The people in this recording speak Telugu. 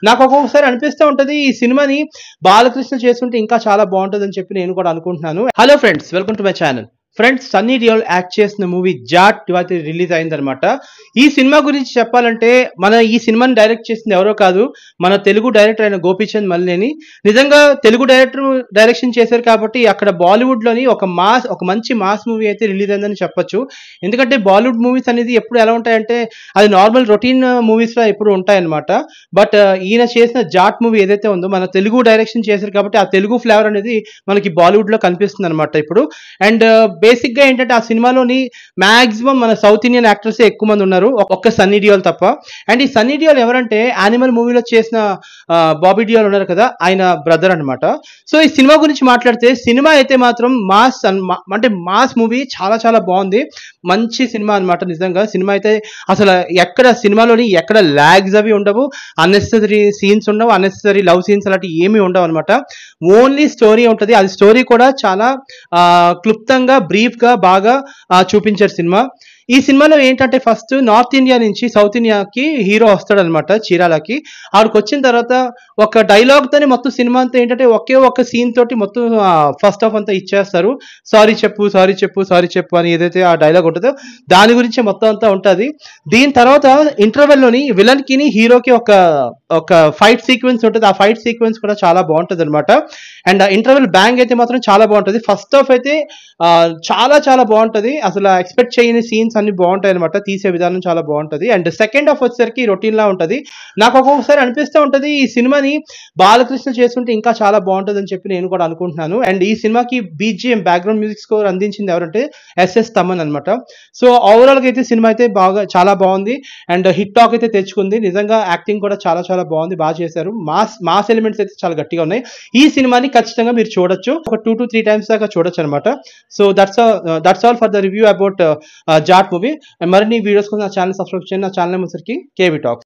నాకు ఒక్కొక్కసారి అనిపిస్తూ ఉంటది ఈ సినిమాని బాలకృష్ణ చేస్తుంటే ఇంకా చాలా బాగుంటుందని చెప్పి నేను కూడా అనుకుంటున్నాను. Hello friends, welcome to my channel. Friends, Sunny Deol act చేసిన మూవీ జాట్ ఇవాళ రిలీజ్ అయిందనమాట. ఈ సినిమా గురించి చెప్పాలంటే ఈ సినిమాని డైరెక్ట్ చేసింది ఎవరో కాదు, మన తెలుగు డైరెక్టర్ అయిన గోపీచంద్ మల్లేని. నిజంగా తెలుగు డైరెక్టర్ డైరెక్షన్ చేశారు కాబట్టి అక్కడ బాలీవుడ్లోని ఒక మంచి మాస్ మూవీ అయితే రిలీజ్ అయిందని చెప్పొచ్చు. ఎందుకంటే బాలీవుడ్ మూవీస్ అనేది ఎప్పుడు ఎలా ఉంటాయంటే అది నార్మల్ రొటీన్ మూవీస్లో ఎప్పుడు ఉంటాయన్నమాట. బట్ ఈయన చేసిన జాట్ మూవీ ఏదైతే ఉందో మన తెలుగు డైరెక్షన్ చేశారు కాబట్టి ఆ తెలుగు ఫ్లేవర్ అనేది మనకి బాలీవుడ్లో కనిపిస్తుంది అనమాట ఇప్పుడు. అండ్ బేసిక్ గా ఏంటంటే ఆ సినిమాలోని మాక్సిమం మన సౌత్ ఇండియన్ యాక్టర్స్ ఎక్కువ మంది ఉన్నారు, ఒక్క సన్నీ డియోల్ తప్ప. అండ్ ఈ సన్నీ డియోల్ ఎవరంటే యానిమల్ మూవీలో చేసిన బాబీ డియోల్ ఉన్నారు కదా, ఆయన బ్రదర్ అనమాట. సో ఈ సినిమా గురించి మాట్లాడితే సినిమా అయితే మాత్రం అంటే మాస్ మూవీ చాలా చాలా బాగుంది. మంచి సినిమా అనమాట. నిజంగా సినిమా అయితే అసలు సినిమాలోని ఎక్కడ లాగ్స్ అవి ఉండవు, అన్నెసెసరీ సీన్స్ ఉండవు, అన్నెసెసరీ లవ్ సీన్స్ అలాంటివి ఏమీ ఉండవు అనమాట. ఓన్లీ స్టోరీ ఉంటుంది. అది స్టోరీ కూడా చాలా క్లుప్తంగా బ్రీఫ్ గా బాగా చూపించారు సినిమా. ఈ సినిమాలో ఏంటంటే ఫస్ట్ నార్త్ ఇండియా నుంచి సౌత్ ఇండియాకి హీరో వస్తాడనమాట చీరాలకి. ఆడికి వచ్చిన తర్వాత ఒక డైలాగ్ తోనే మొత్తం సినిమా అంతా ఏంటంటే ఒకే ఒక్క సీన్ తోటి మొత్తం ఫస్ట్ హాఫ్ అంతా ఇచ్చేస్తారు. సారీ చెప్పు సారీ చెప్పు సారీ చెప్పు అని ఏదైతే ఆ డైలాగ్ ఉంటుందో దాని గురించి మొత్తం అంతా ఉంటుంది. దీని తర్వాత ఇంటర్వెల్లోని విలన్ కి హీరోకి ఒక ఫైట్ సీక్వెన్స్ ఉంటుంది. ఆ ఫైట్ సీక్వెన్స్ కూడా చాలా బాగుంటుంది అనమాట. అండ్ ఇంటర్వెల్ బ్యాంగ్ అయితే మాత్రం చాలా బాగుంటుంది. ఫస్ట్ హాఫ్ అయితే చాలా చాలా బాగుంటుంది. అసలు ఎక్స్పెక్ట్ చేయని సీన్స్ అన్ని బాగుంటాయి అనమాట. తీసే విధానం చాలా బాగుంటుంది. అండ్ సెకండ్ హాఫ్ వచ్చేసరికి రొటీన్ లా ఉంటుంది. నాకు ఒక్కొక్కసారి అనిపిస్తూ ఉంటది ఈ సినిమాని బాలకృష్ణ చేస్తుంటే ఇంకా చాలా బాగుంటుంది అని చెప్పి నేను కూడా అనుకుంటున్నాను. అండ్ ఈ సినిమాకి బీజిఎం బ్యాక్గ్రౌండ్ మ్యూజిక్ స్కోర్ అందించింది ఎవరంటే ఎస్ఎస్ తమన్ అనమాట. సో ఓవరాల్ గా అయితే సినిమా అయితే చాలా బాగుంది. అండ్ హిట్ టాక్ అయితే తెచ్చుకుంది. నిజంగా యాక్టింగ్ కూడా చాలా చాలా బాగుంది, బాగా చేశారు. మాస్ ఎలిమెంట్స్ అయితే చాలా గట్టిగా ఉన్నాయి. ఈ సినిమాని ఖచ్చితంగా మీరు చూడొచ్చు, ఒక 2 to 3 times దాకా చూడొచ్చు అనమాట. So that's all for the review about Jaat movie. మరిన్ని వీడియోస్ కోసం నా ఛానల్ సబ్స్క్రైబ్ చేయండి. నా ఛానల్ వచ్చరికి కేవీ టాక్.